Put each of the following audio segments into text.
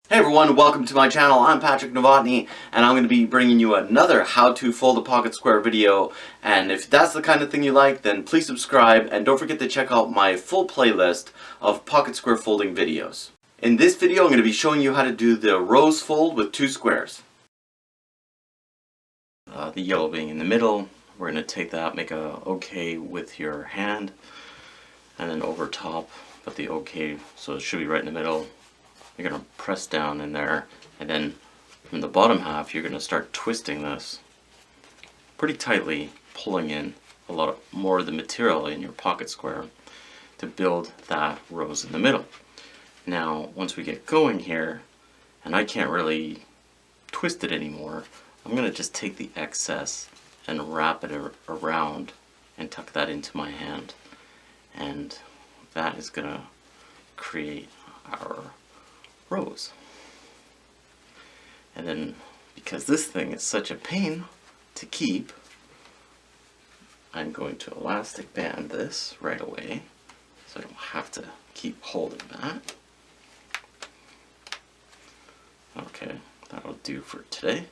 Hey everyone, welcome to my channel. I'm Patrick Novotny, and I'm going to be bringing you another how to fold a pocket square video. And if that's the kind of thing you like, then please subscribe, and don't forget to check out my full playlist of pocket square folding videos. In this video, I'm going to be showing you how to do the rose fold with two squares. The yellow being in the middle, we're going to take that, make a OK with your hand, and then over top, put the OK, so it should be right in the middle. You're going to press down in there, and then from the bottom half you're going to start twisting this pretty tightly, pulling in a lot more of the material in your pocket square to build that rose in the middle. Now once we get going here, and I can't really twist it anymore, I'm going to just take the excess and wrap it around and tuck that into my hand, and that is going to create our rose. And then, because this thing is such a pain to keep, I'm going to elastic band this right away so I don't have to keep holding that. Okay, that'll do for today.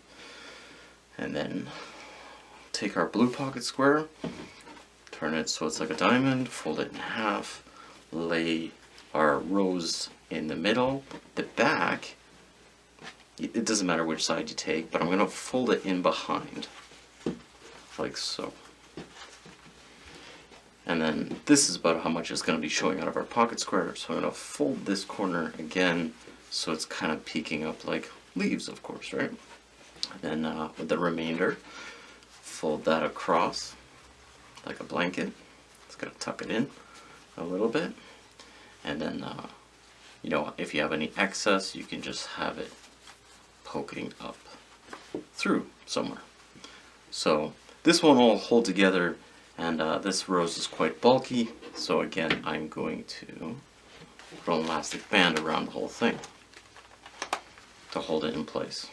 And then take our blue pocket square, turn it so it's like a diamond, fold it in half, lay our rose in the middle. The back, it doesn't matter which side you take, but I'm going to fold it in behind, like so. And then this is about how much is going to be showing out of our pocket square, so I'm going to fold this corner again so it's kind of peeking up like leaves, of course, right? And then with the remainder, fold that across like a blanket. Just going to tuck it in a little bit, and then you know, if you have any excess, you can just have it poking up through somewhere. So this one will hold together, and this rose is quite bulky, so again I'm going to put an elastic band around the whole thing to hold it in place.